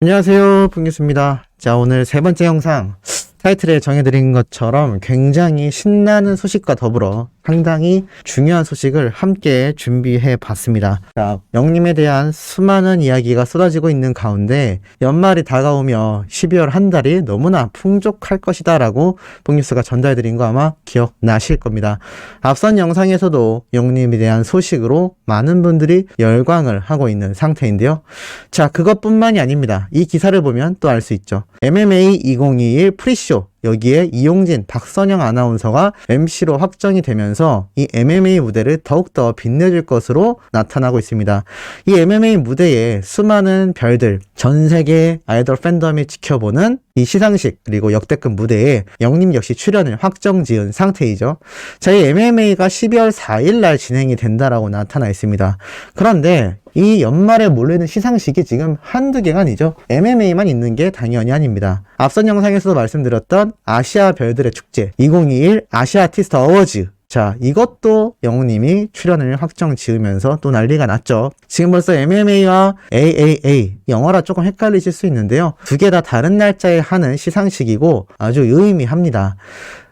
안녕하세요, 붕교수입니다. 자, 오늘 세 번째 영상 타이틀에 정해드린 것처럼 굉장히 신나는 소식과 더불어 상당히 중요한 소식을 함께 준비해 봤습니다. 자, 영님에 대한 수많은 이야기가 쏟아지고 있는 가운데 연말이 다가오며 12월 한 달이 너무나 풍족할 것이다 라고 뽕뉴스가 전달드린 거 아마 기억나실 겁니다. 앞선 영상에서도 영님에 대한 소식으로 많은 분들이 열광을 하고 있는 상태인데요. 자, 그것뿐만이 아닙니다. 이 기사를 보면 또 알 수 있죠. MMA 2021 프리쇼, 여기에 이용진, 박선영 아나운서가 MC로 확정이 되면서 이 MMA 무대를 더욱더 빛내줄 것으로 나타나고 있습니다. 이 MMA 무대에 수많은 별들, 전 세계 아이돌 팬덤이 지켜보는 이 시상식, 그리고 역대급 무대에 영님 역시 출연을 확정 지은 상태이죠. 자, 이 MMA가 12월 4일 날 진행이 된다라고 나타나 있습니다. 그런데 이 연말에 몰리는 시상식이 지금 한두 개가 아니죠. MMA만 있는 게 당연히 아닙니다. 앞선 영상에서도 말씀드렸던 아시아 별들의 축제 2021 아시아 아티스트 어워즈, 자, 이것도 영우님이 출연을 확정 지으면서 또 난리가 났죠. 지금 벌써 MMA와 AAA, 영어라 조금 헷갈리실 수 있는데요. 두 개 다 다른 날짜에 하는 시상식이고 아주 의미합니다.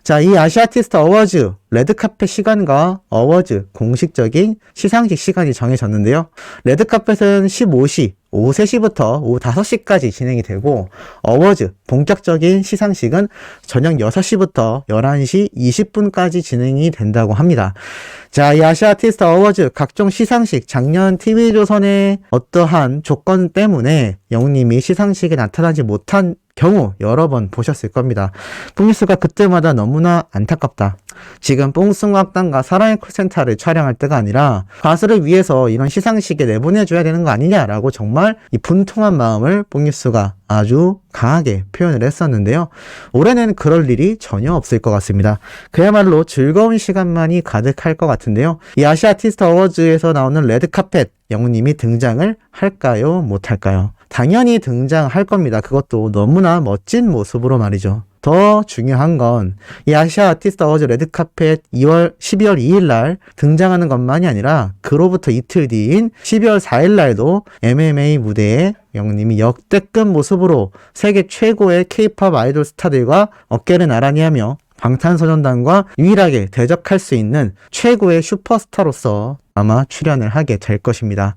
자, 이 아시아 아티스트 어워즈 레드카펫 시간과 어워즈 공식적인 시상식 시간이 정해졌는데요. 레드카펫은 15시, 오후 3시부터 오후 5시까지 진행이 되고, 어워즈 본격적인 시상식은 저녁 6시부터 11시 20분까지 진행이 된다고 합니다. 자, 이 아시아 아티스트 어워즈 각종 시상식, 작년 TV조선의 어떠한 조건 때문에 영님이 시상식에 나타나지 못한 경우 여러 번 보셨을 겁니다. 뽕뉴스가 그때마다 너무나 안타깝다. 지금 뽕숭아학당과 사랑의 콜센터를 촬영할 때가 아니라 가수를 위해서 이런 시상식에 내보내줘야 되는 거 아니냐라고 정말 이 분통한 마음을 뽕뉴스가 아주 강하게 표현을 했었는데요. 올해는 그럴 일이 전혀 없을 것 같습니다. 그야말로 즐거운 시간만이 가득할 것 같은데요. 이 아시아 아티스트 어워즈에서 나오는 레드카펫, 영우님이 등장을 할까요? 못할까요? 당연히 등장할 겁니다. 그것도 너무나 멋진 모습으로 말이죠. 더 중요한 건 이 아시아 아티스트 어워즈 레드카펫 12월 2일 날 등장하는 것만이 아니라 그로부터 이틀 뒤인 12월 4일 날도 MMA 무대에 영님이 역대급 모습으로 세계 최고의 K-POP 아이돌 스타들과 어깨를 나란히 하며 방탄소년단과 유일하게 대적할 수 있는 최고의 슈퍼스타로서 아마 출연을 하게 될 것입니다.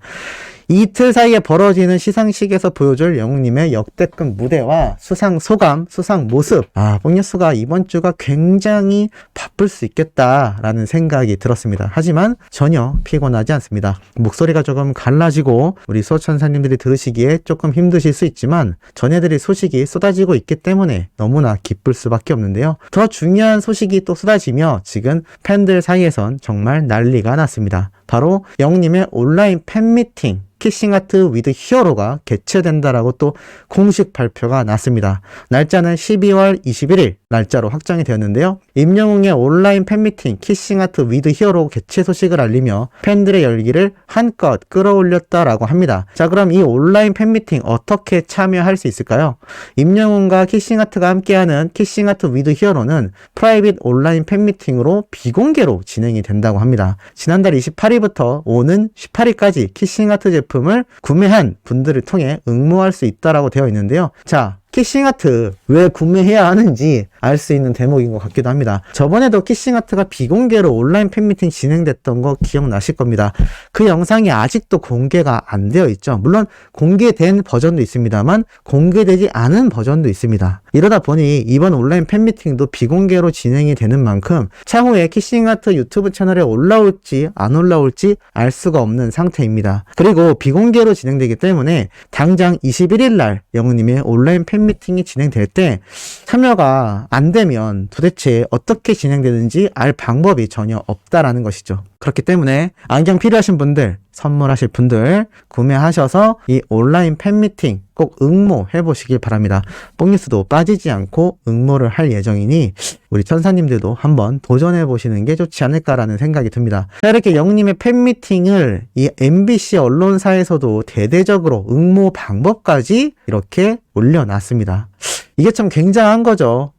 이틀 사이에 벌어지는 시상식에서 보여줄 영웅님의 역대급 무대와 수상 소감, 수상 모습, 뽕뉴스가 이번 주가 굉장히 바쁠 수 있겠다라는 생각이 들었습니다. 하지만 전혀 피곤하지 않습니다. 목소리가 조금 갈라지고 우리 수호천사님들이 들으시기에 조금 힘드실 수 있지만 전해드릴 소식이 쏟아지고 있기 때문에 너무나 기쁠 수밖에 없는데요. 더 중요한 소식이 또 쏟아지며 지금 팬들 사이에선 정말 난리가 났습니다. 바로 영웅님의 온라인 팬미팅 키싱하트 위드 히어로가 개최된다라고 또 공식 발표가 났습니다. 날짜는 12월 21일 날짜로 확정이 되었는데요. 임영웅의 온라인 팬미팅 키싱하트 위드 히어로 개최 소식을 알리며 팬들의 열기를 한껏 끌어올렸다라고 합니다. 자, 그럼 이 온라인 팬미팅 어떻게 참여할 수 있을까요? 임영웅과 키싱하트가 함께하는 키싱하트 위드 히어로는 프라이빗 온라인 팬미팅으로 비공개로 진행이 된다고 합니다. 지난달 28일부터 오는 18일까지 키싱하트 제품을 구매한 분들을 통해 응모할 수 있다라고 되어 있는데요. 자, 키싱하트 왜 구매해야 하는지 알 수 있는 대목인 것 같기도 합니다. 저번에도 키싱하트가 비공개로 온라인 팬미팅 진행됐던 거 기억나실 겁니다. 그 영상이 아직도 공개가 안 되어 있죠. 물론 공개된 버전도 있습니다만 공개되지 않은 버전도 있습니다. 이러다 보니 이번 온라인 팬미팅도 비공개로 진행이 되는 만큼 차후에 키싱하트 유튜브 채널에 올라올지 안 올라올지 알 수가 없는 상태입니다. 그리고 비공개로 진행되기 때문에 당장 21일 날 영우님의 온라인 팬미팅이 진행될 때 참여가 안 되면 도대체 어떻게 진행되는지 알 방법이 전혀 없다라는 것이죠. 그렇기 때문에 안경 필요하신 분들, 선물하실 분들 구매하셔서 이 온라인 팬미팅 꼭 응모해 보시길 바랍니다. 뽕뉴스도 빠지지 않고 응모를 할 예정이니 우리 천사님들도 한번 도전해 보시는 게 좋지 않을까라는 생각이 듭니다. 자, 이렇게 영님의 팬미팅을 이 MBC 언론사에서도 대대적으로 응모 방법까지 이렇게 올려놨습니다. 이게 참 굉장한 거죠.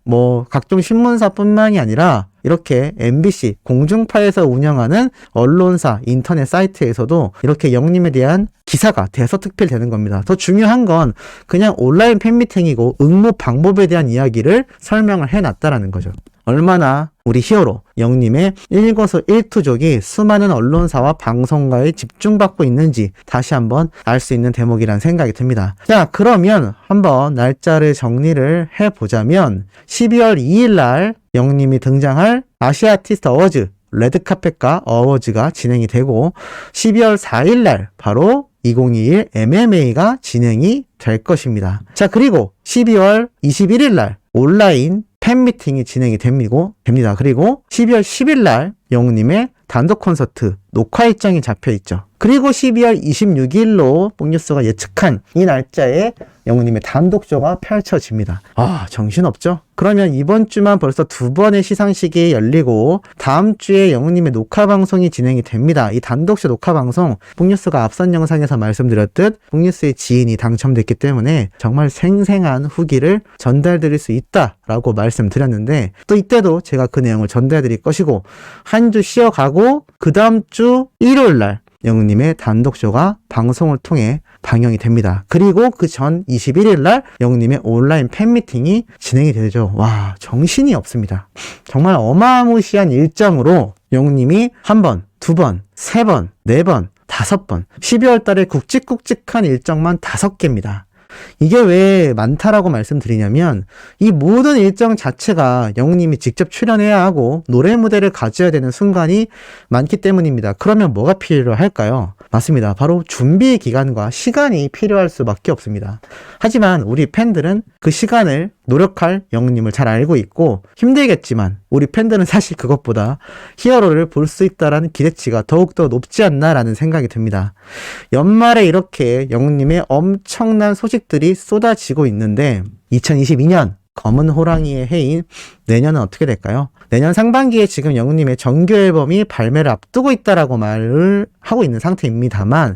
각종 신문사뿐만이 아니라 이렇게 MBC 공중파에서 운영하는 언론사 인터넷 사이트에서도 이렇게 영님에 대한 기사가 대서특필되는 겁니다. 더 중요한 건 그냥 온라인 팬미팅이고 응모 방법에 대한 이야기를 설명을 해놨다라는 거죠. 얼마나 우리 히어로 영님의 일거수일투족이 수많은 언론사와 방송가에 집중받고 있는지 다시 한번 알 수 있는 대목이란 생각이 듭니다. 자, 그러면 한번 날짜를 정리를 해보자면 12월 2일 날 영님이 등장할 아시아 아티스트 어워즈 레드카펫과 어워즈가 진행이 되고 12월 4일 날 바로 2021 MMA가 진행이 될 것입니다. 자, 그리고 12월 21일 날 온라인 팬미팅이 진행이 됩니다. 그리고 12월 10일 날 영웅님의 단독 콘서트 녹화 일정이 잡혀있죠. 그리고 12월 26일로 뽕뉴스가 예측한 이 날짜에 영웅님의 단독쇼가 펼쳐집니다. 아, 정신없죠? 그러면 이번 주만 벌써 2번의 시상식이 열리고 다음 주에 영웅님의 녹화 방송이 진행이 됩니다. 이 단독쇼 녹화 방송 뽕뉴스가 앞선 영상에서 말씀드렸듯 뽕뉴스의 지인이 당첨됐기 때문에 정말 생생한 후기를 전달드릴 수 있다라고 말씀드렸는데 또 이때도 제가 그 내용을 전달드릴 것이고 한 주 쉬어가고 그 다음 주 일요일 날 영웅님의 단독쇼가 방송을 통해 방영이 됩니다. 그리고 그 전 21일 날 영웅님의 온라인 팬미팅이 진행이 되죠. 와, 정신이 없습니다. 정말 어마무시한 일정으로 영웅님이 한 번, 두 번, 세 번, 네 번, 5번 12월 달에 굵직굵직한 일정만 5개입니다. 이게 왜 많다라고 말씀드리냐면 이 모든 일정 자체가 영웅님이 직접 출연해야 하고 노래 무대를 가져야 되는 순간이 많기 때문입니다. 그러면 뭐가 필요할까요? 맞습니다. 바로 준비 기간과 시간이 필요할 수밖에 없습니다. 하지만 우리 팬들은 그 시간을 노력할 영웅님을 잘 알고 있고 힘들겠지만 우리 팬들은 사실 그것보다 히어로를 볼 수 있다라는 기대치가 더욱더 높지 않나라는 생각이 듭니다. 연말에 이렇게 영웅님의 엄청난 소식들이 쏟아지고 있는데 2022년 검은 호랑이의 해인 내년은 어떻게 될까요? 내년 상반기에 지금 영웅님의 정규 앨범이 발매를 앞두고 있다라고 말을 하고 있는 상태입니다만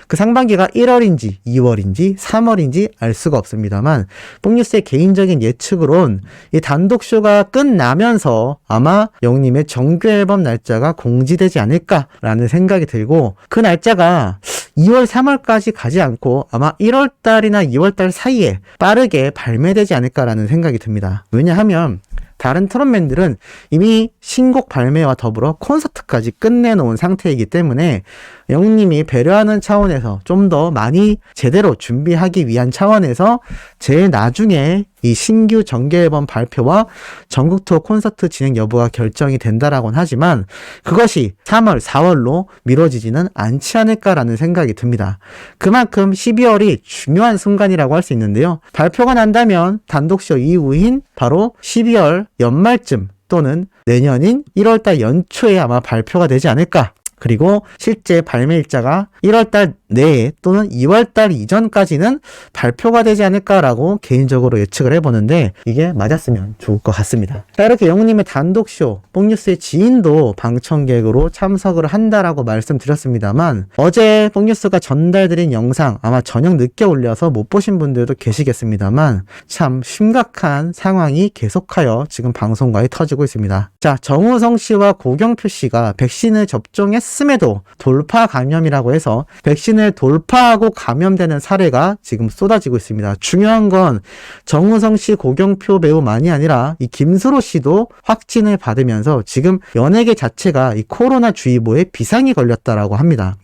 그 상반기가 1월인지 2월인지 3월인지 알 수가 없습니다만 뽕뉴스의 개인적인 예측으론 이 단독쇼가 끝나면서 아마 영웅님의 정규 앨범 날짜가 공지되지 않을까라는 생각이 들고 그 날짜가 2월, 3월까지 가지 않고 아마 1월달이나 2월달 사이에 빠르게 발매되지 않을까라는 생각이 듭니다. 왜냐하면 다른 트롯맨들은 이미 신곡 발매와 더불어 콘서트까지 끝내놓은 상태이기 때문에 영웅님이 배려하는 차원에서 좀 더 많이 제대로 준비하기 위한 차원에서 제일 나중에 이 신규 정규 앨범 발표와 전국 투어 콘서트 진행 여부가 결정이 된다라고는 하지만 그것이 3월, 4월로 미뤄지지는 않지 않을까라는 생각이 듭니다. 그만큼 12월이 중요한 순간이라고 할 수 있는데요. 발표가 난다면 단독쇼 이후인 바로 12월 연말쯤 또는 내년인 1월달 연초에 아마 발표가 되지 않을까. 그리고 실제 발매 일자가 1월달 내에 또는 2월달 이전까지는 발표가 되지 않을까라고 개인적으로 예측을 해보는데 이게 맞았으면 좋을 것 같습니다. 자, 이렇게 영웅님의 단독쇼, 뽕뉴스의 지인도 방청객으로 참석을 한다라고 말씀드렸습니다만 어제 뽕뉴스가 전달드린 영상 아마 저녁 늦게 올려서 못 보신 분들도 계시겠습니다만 참 심각한 상황이 계속하여 지금 방송가에 터지고 있습니다. 자, 정우성 씨와 고경표 씨가 백신을 접종했음에도 돌파 감염이라고 해서 백신을 돌파하고 감염되는 사례가 지금 쏟아지고 있습니다. 중요한 건 정우성 씨, 고경표 배우만이 아니라 이 김수로 씨도 확진을 받으면서 지금 연예계 자체가 이 코로나 주의보에 비상이 걸렸다라고 합니다.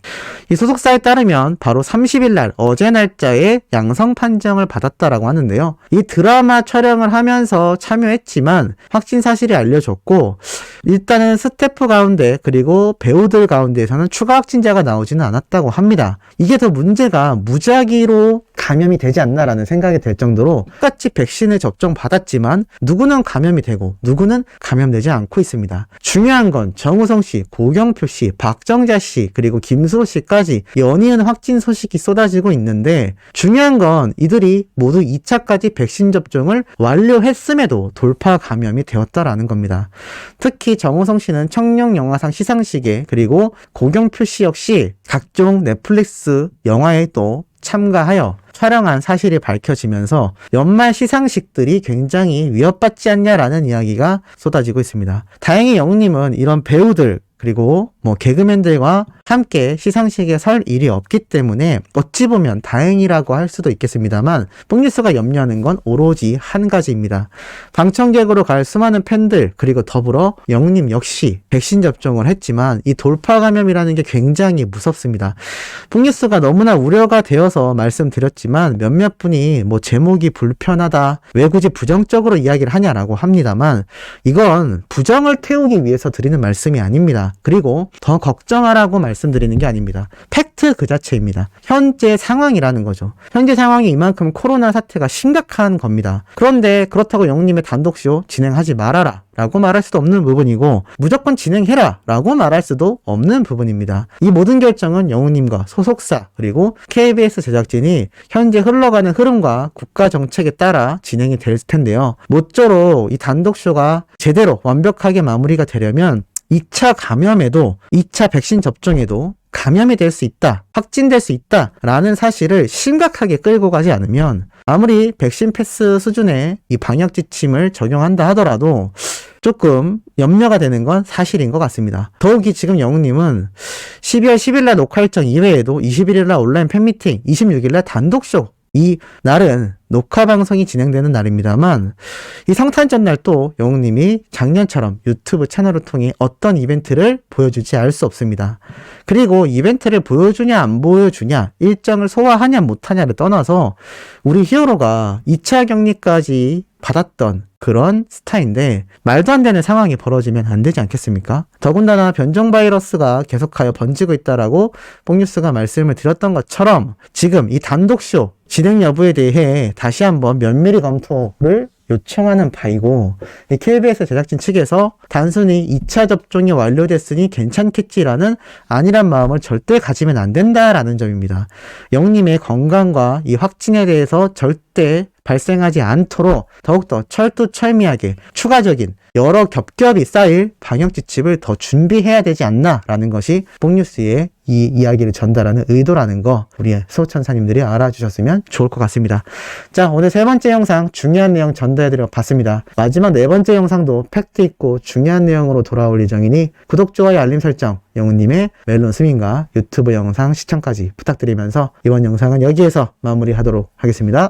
이 소속사에 따르면 바로 30일 날 어제 날짜에 양성 판정을 받았다라고 하는데요. 이 드라마 촬영을 하면서 참여했지만 확진 사실이 알려졌고 일단은 스태프 가운데 그리고 배우들 가운데에서는 추가 확진자가 나오지는 않았다고 합니다. 이게 더 문제가 무작위로 감염이 되지 않나라는 생각이 들 정도로 똑같이 백신을 접종받았지만 누구는 감염이 되고 누구는 감염되지 않고 있습니다. 중요한 건 정우성 씨, 고경표 씨, 박정자 씨 그리고 김수로 씨까지 연이은 확진 소식이 쏟아지고 있는데 중요한 건 이들이 모두 2차까지 백신 접종을 완료했음에도 돌파 감염이 되었다라는 겁니다. 특히 정우성 씨는 청룡영화상 시상식에 그리고 고경표 씨 역시 각종 넷플릭스 영화에 또 참가하여 촬영한 사실이 밝혀지면서 연말 시상식들이 굉장히 위협받지 않냐라는 이야기가 쏟아지고 있습니다. 다행히 영님은 이런 배우들 그리고 개그맨들과 함께 시상식에 설 일이 없기 때문에 어찌 보면 다행이라고 할 수도 있겠습니다만 뽕뉴스가 염려하는 건 오로지 한 가지입니다. 방청객으로 갈 수많은 팬들 그리고 더불어 영님 역시 백신 접종을 했지만 이 돌파 감염이라는 게 굉장히 무섭습니다. 뽕뉴스가 너무나 우려가 되어서 말씀드렸지만 몇몇 분이 제목이 불편하다 왜 굳이 부정적으로 이야기를 하냐라고 합니다만 이건 부정을 태우기 위해서 드리는 말씀이 아닙니다. 그리고 더 걱정하라고 말씀드리는 게 아닙니다. 팩트 그 자체입니다. 현재 상황이라는 거죠. 현재 상황이 이만큼 코로나 사태가 심각한 겁니다. 그런데 그렇다고 영님의 단독쇼 진행하지 말아라 라고 말할 수도 없는 부분이고 무조건 진행해라 라고 말할 수도 없는 부분입니다. 이 모든 결정은 영우님과 소속사 그리고 KBS 제작진이 현재 흘러가는 흐름과 국가 정책에 따라 진행이 될 텐데요. 모쪼록 이 단독쇼가 제대로 완벽하게 마무리가 되려면 2차 감염에도 2차 백신 접종에도 감염이 될 수 있다, 확진될 수 있다 라는 사실을 심각하게 끌고 가지 않으면 아무리 백신 패스 수준의 이 방역 지침을 적용한다 하더라도 조금 염려가 되는 건 사실인 것 같습니다. 더욱이 지금 영우님은 12월 10일날 녹화 일정 이외에도 21일날 온라인 팬미팅, 26일날 단독쇼 이 날은 녹화 방송이 진행되는 날입니다만 이 성탄 전날 또 영웅님이 작년처럼 유튜브 채널을 통해 어떤 이벤트를 보여줄지 알 수 없습니다. 그리고 이벤트를 보여주냐 안 보여주냐 일정을 소화하냐 못하냐를 떠나서 우리 히어로가 2차 격리까지 받았던 그런 스타인데 말도 안 되는 상황이 벌어지면 안 되지 않겠습니까? 더군다나 변종 바이러스가 계속하여 번지고 있다라고 뽕뉴스가 말씀을 드렸던 것처럼 지금 이 단독쇼 진행 여부에 대해 다시 한번 면밀히 검토를 요청하는 바이고 이 KBS 제작진 측에서 단순히 2차 접종이 완료됐으니 괜찮겠지라는 안일한 마음을 절대 가지면 안 된다라는 점입니다. 영님의 건강과 이 확진에 대해서 절대 발생하지 않도록 더욱더 철두철미하게 추가적인 여러 겹겹이 쌓일 방역 지침을 더 준비해야 되지 않나라는 것이 뽕뉴스의 이 이야기를 전달하는 의도라는 거 우리 소천사님들이 알아주셨으면 좋을 것 같습니다. 자, 오늘 세 번째 영상 중요한 내용 전달해드려 봤습니다. 마지막 네 번째 영상도 팩트 있고 중요한 내용으로 돌아올 예정이니 구독, 좋아요, 알림 설정 영우님의 멜론 스밍과 유튜브 영상 시청까지 부탁드리면서 이번 영상은 여기에서 마무리하도록 하겠습니다.